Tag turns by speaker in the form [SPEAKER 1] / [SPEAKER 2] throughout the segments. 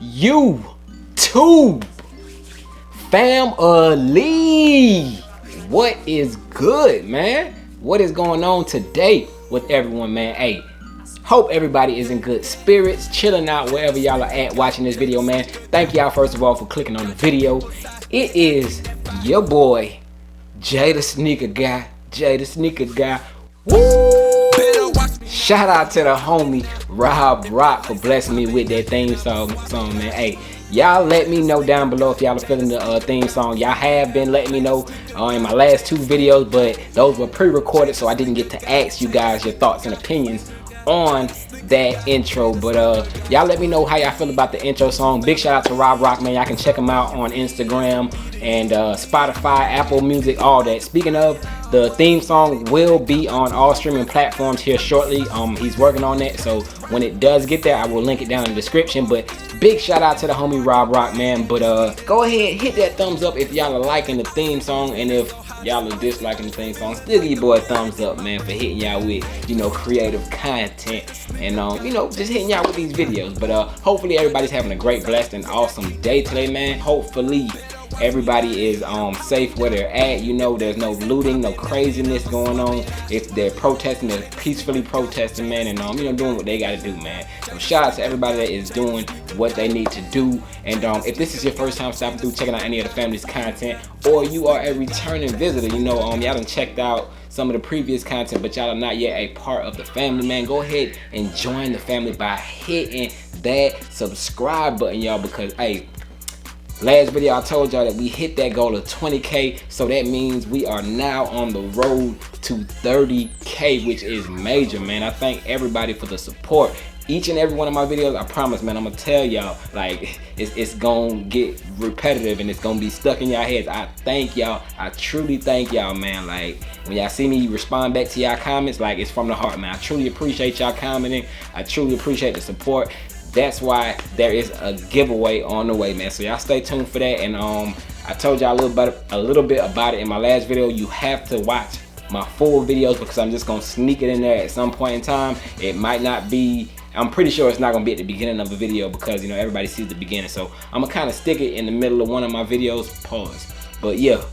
[SPEAKER 1] YouTube family. What is good, man? What is going on today with everyone, man? Hey, hope everybody is in good spirits, chilling out wherever y'all are at watching this video, man. Thank y'all first of all for clicking on the video. It is your boy Jay the Sneaker Guy, Jay the Sneaker Guy. Woo! Shout out to the homie Rob Rock for blessing me with that theme song, man. Hey, y'all let me know down below if y'all are feeling the theme song. Y'all have been letting me know in my last two videos, but those were pre-recorded, so I didn't get to ask you guys your thoughts and opinions on that intro. But y'all let me know how y'all feel about the intro song. Big shout out to Rob Rock, man. Y'all can check him out on Instagram and Spotify, Apple Music, all that. Speaking of, the theme song will be on all streaming platforms here shortly. He's working on that, so when it does get there, I will link it down in the description. But big shout out to the homie Rob Rock, man. But go ahead, hit that thumbs up if y'all are liking the theme song, and if y'all are disliking the theme song, still give your boy a thumbs up, man, for hitting y'all with, you know, creative content and you know, just hitting y'all with these videos. But hopefully everybody's having a great, blessed, and awesome day today, man. Hopefully everybody is safe where they're at. You know, there's no looting, no craziness going on. If they're protesting, they're peacefully protesting, man, and you know, doing what they gotta do, man. So shout out to everybody that is doing what they need to do. And if this is your first time stopping through, checking out any of the family's content, or you are a returning visitor, you know, y'all done checked out some of the previous content, but y'all are not yet a part of the family, man, go ahead and join the family by hitting that subscribe button, y'all, because hey, last video I told y'all that we hit that goal of 20K, so that means we are now on the road to 30K, which is major, man. I thank everybody for the support. Each and every one of my videos, I promise, man, I'm gonna tell y'all, like, it's gonna get repetitive and it's gonna be stuck in y'all heads. I thank y'all. I truly thank y'all, man. Like, when y'all see me respond back to y'all comments, like, it's from the heart, man. I truly appreciate y'all commenting. I truly appreciate the support. That's why there is a giveaway on the way, man. So y'all stay tuned for that. And I told y'all a little bit about it in my last video. You have to watch my full videos because I'm just gonna sneak it in there at some point in time. It might not be, I'm pretty sure it's not gonna be at the beginning of the video because, you know, everybody sees the beginning. So I'm gonna kind of stick it in the middle of one of my videos. Pause. But yeah,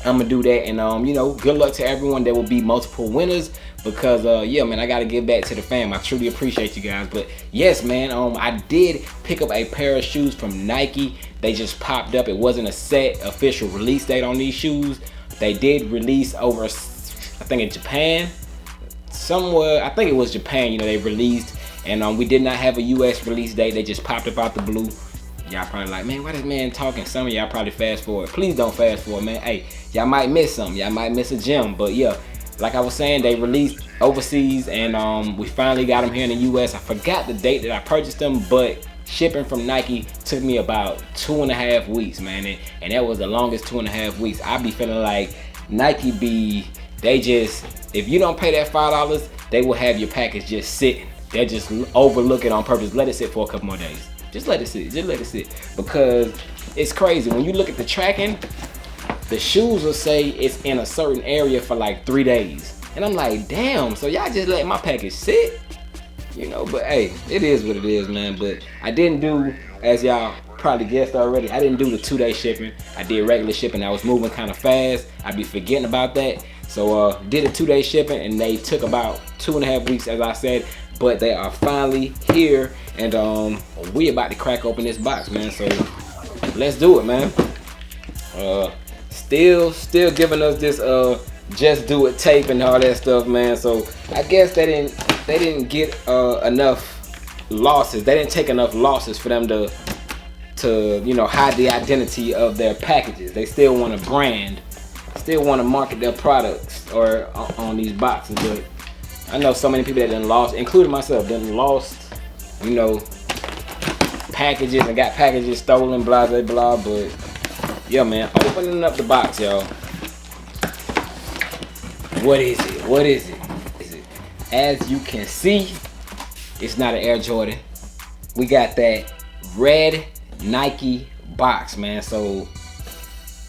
[SPEAKER 1] I'm gonna do that. And you know, good luck to everyone. There will be multiple winners because yeah, man, I gotta give back to the fam. I truly appreciate you guys. But yes, man, I did pick up a pair of shoes from Nike. They just popped up. It wasn't a set official release date on these shoes. They did release over, I think, in Japan, somewhere. I think it was Japan. You know, they released, and we did not have a US release date. They just popped up out the blue. Y'all probably like, man, why this man talking? Some of y'all probably fast forward. Please don't fast forward, man. Hey, y'all might miss something. Y'all might miss a gem. But yeah, like I was saying, they released overseas, and we finally got them here in the US. I forgot the date that I purchased them, but shipping from Nike took me about 2.5 weeks, man. And that was the longest 2.5 weeks. I be feeling like Nike they just, if you don't pay that $5, they will have your package just sitting. They'll just overlook it on purpose. Let it sit for a couple more days. Just let it sit, just let it sit. Because it's crazy. When you look at the tracking, the shoes will say it's in a certain area for like 3 days. And I'm like, damn, so y'all just let my package sit? You know, but hey, it is what it is, man. But I didn't do, as y'all probably guessed already, I didn't do the 2-day shipping. I did regular shipping. I was moving kind of fast. I'd be forgetting about that. So did a 2-day shipping, and they took about 2.5 weeks, as I said. But they are finally here, and we about to crack open this box, man. So let's do it, man. Still giving us this just do it tape and all that stuff, man. So I guess they didn't get enough losses. They didn't take enough losses for them to you know, hide the identity of their packages. They still want to brand, still want to market their products or on these boxes. But I know so many people that done lost, including myself, done lost, you know, packages and got packages stolen, blah blah blah. But yeah, man, opening up the box, y'all. What is it? What is it? As you can see, it's not an Air Jordan. We got that red Nike box, man. So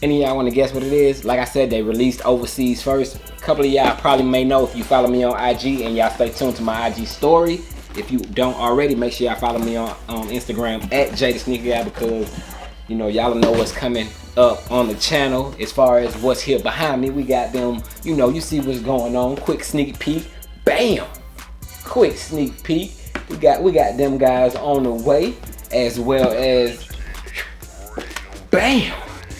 [SPEAKER 1] any of y'all want to guess what it is? Like I said, they released overseas first. A couple of y'all probably may know if you follow me on IG and y'all stay tuned to my IG story. If you don't already, make sure y'all follow me on Instagram at JayTheSneakerGuy, because you know y'all know what's coming up on the channel as far as what's here behind me. We got them, you know, you see what's going on. Quick sneak peek, bam! Quick sneak peek. We got them guys on the way, as well as bam!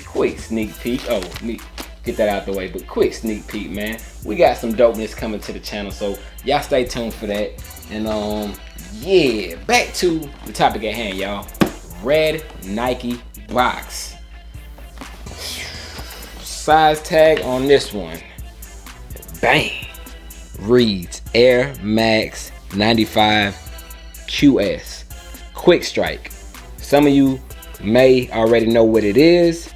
[SPEAKER 1] Quick sneak peek. Oh, me get that out the way, but quick sneak peek, man. We got some dopeness coming to the channel, so y'all stay tuned for that. And yeah, back to the topic at hand, y'all. Red Nike box. Size tag on this one, bang, reads Air Max 95 QS Quick Strike. Some of you may already know what it is,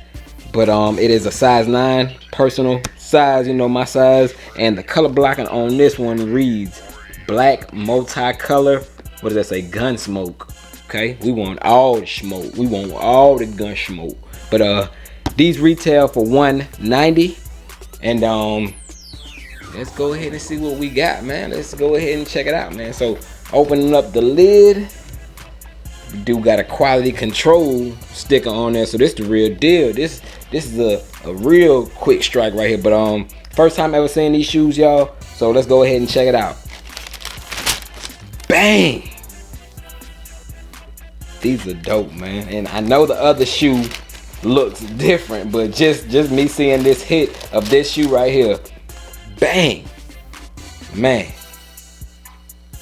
[SPEAKER 1] but it is a size 9 personal size, you know my size. And the color blocking on this one reads black multicolor. What does that say? Gun smoke. Okay, we want all the smoke. We want all the gun smoke. But these retail for $190, and let's go ahead and see what we got, man. Let's go ahead and check it out, man. So opening up the lid, we do got a quality control sticker on there, so this the real deal. This is a real quick strike right here. But first time ever seeing these shoes, y'all, so let's go ahead and check it out. Bang! These are dope, man. And I know the other shoe looks different, but just me seeing this hit of this shoe right here, bang, man.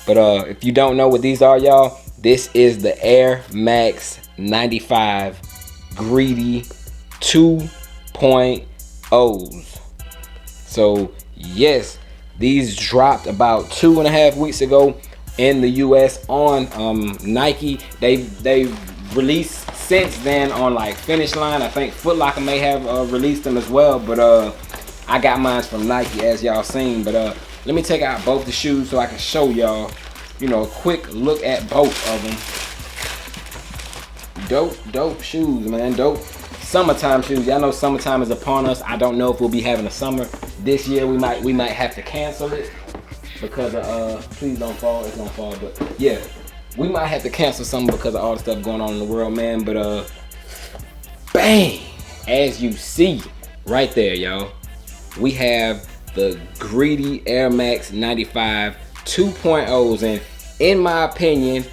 [SPEAKER 1] But if you don't know what these are, y'all, this is the Air Max 95 Greedy 2.0s. So yes, these dropped about 2.5 weeks ago in the US on Nike. They've released since then on like Finish Line. I think Foot Locker may have released them as well, but I got mine from Nike, as y'all seen. But let me take out both the shoes so I can show y'all, you know, a quick look at both of them. Dope shoes, man. Dope summertime shoes. Y'all know summertime is upon us. I don't know if we'll be having a summer this year. We might have to cancel it because of please don't fall. It's gonna fall, but yeah, we might have to cancel something because of all the stuff going on in the world, man. But bang, as you see right there, y'all, we have the Greedy Air Max 95 2.0s, and in my opinion,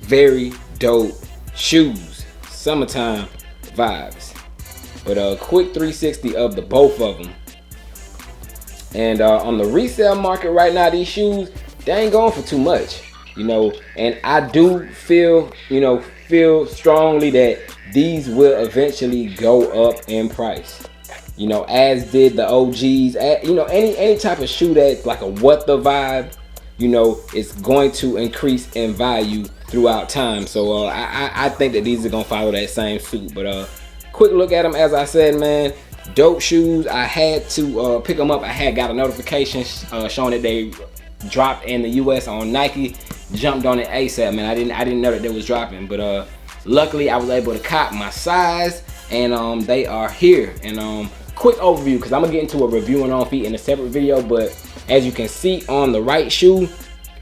[SPEAKER 1] very dope shoes. Summertime vibes. But quick 360 of the both of them. And on the resale market right now, these shoes, they ain't going for too much, you know. And I do feel strongly that these will eventually go up in price, you know, as did the OGs. You know, any type of shoe that's like a what the vibe, you know, it's going to increase in value throughout time. So I think that these are gonna follow that same suit. But quick look at them, as I said, man. Dope shoes. I had to pick them up. I had got a notification showing that they dropped in the US on Nike. Jumped on it ASAP, man. I didn't know that they was dropping, but luckily I was able to cop my size, and they are here. And quick overview, because I'm gonna get into a review and on feet in a separate video. But as you can see on the right shoe,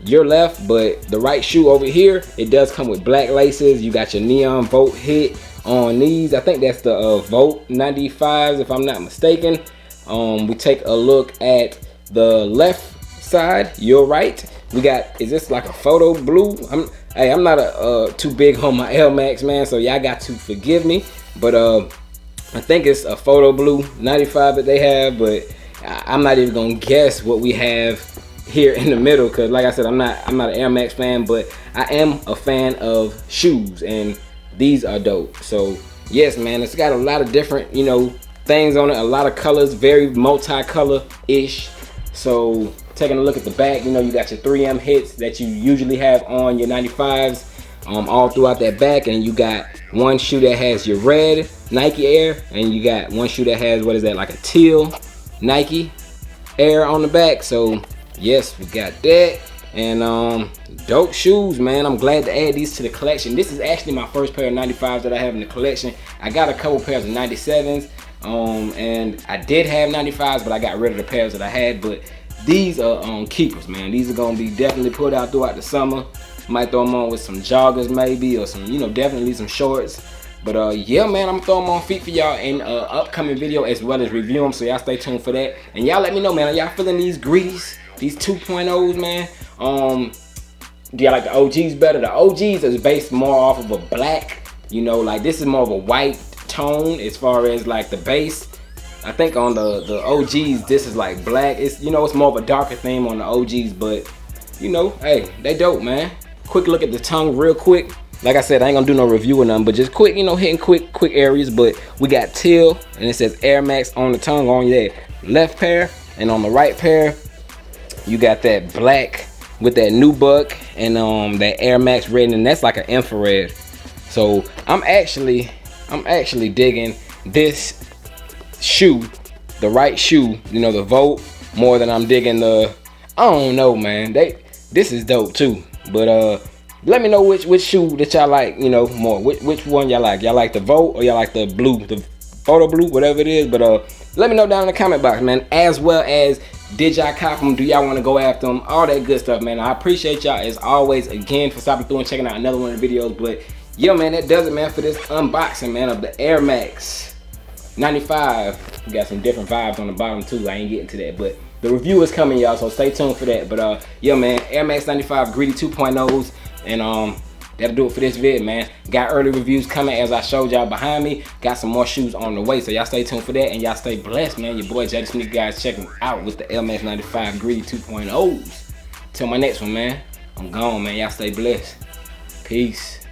[SPEAKER 1] your left, but the right shoe over here, it does come with black laces. You got your neon Vote hit on these. I think that's the Vote 95s, if I'm not mistaken. We take a look at the left side, your right. We got, is this like a photo blue? I'm not too big on my Air Max, man, so y'all got to forgive me. But I think it's a photo blue 95 that they have, but I'm not even gonna guess what we have here in the middle, because like I said, I'm not an Air Max fan, but I am a fan of shoes, and these are dope. So yes, man, it's got a lot of different, you know, things on it, a lot of colors, very multicolor-ish. So taking a look at the back, you know, you got your 3M hits that you usually have on your 95s all throughout that back, and you got one shoe that has your red Nike Air, and you got one shoe that has, what is that, like a teal Nike Air on the back. So yes, we got that. And dope shoes, man. I'm glad to add these to the collection. This is actually my first pair of 95s that I have in the collection. I got a couple pairs of 97s, and I did have 95s, but I got rid of the pairs that I had. But these are keepers, man. These are gonna be definitely put out throughout the summer. Might throw them on with some joggers maybe, or some, you know, definitely some shorts. But yeah, man, I'm throwing them on feet for y'all in upcoming video, as well as review them. So y'all stay tuned for that. And y'all let me know, man, are y'all feeling these greedies, these 2.0s, man? Do y'all like the OGs better? The OGs is based more off of a black, you know, like this is more of a white tone as far as like the base. I think on the OGs, this is like black. It's, you know, it's more of a darker theme on the OGs, but you know, hey, they dope, man. Quick look at the tongue real quick. Like I said, I ain't gonna do no review or nothing, but just quick, you know, hitting quick areas. But we got teal, and it says Air Max on the tongue on that left pair, and on the right pair, you got that black with that nubuck and that Air Max red, and that's like an infrared. So I'm actually digging this shoe, the right shoe, you know, the Volt, more than I'm digging the, I don't know, man. This is dope too. But let me know which shoe that y'all like, you know, more. Which one y'all like? Y'all like the Volt or y'all like the blue, the photo blue, whatever it is. But let me know down in the comment box, man. As well as, did y'all cop them? Do y'all want to go after them? All that good stuff, man. I appreciate y'all as always again for stopping through and checking out another one of the videos. But yeah, man, that does it, man, for this unboxing, man, of the Air Max 95. We got some different vibes on the bottom too. I ain't getting to that, but the review is coming, y'all, so stay tuned for that. But yeah, man, Air Max 95 Greedy 2.0s, and that'll do it for this vid, man. Got early reviews coming, as I showed y'all behind me. Got some more shoes on the way, so y'all stay tuned for that, and y'all stay blessed, man. Your boy Jay the Sneaker Guy checking out with the Air Max 95 Greedy 2.0s. Till my next one, man. I'm gone, man. Y'all stay blessed. Peace.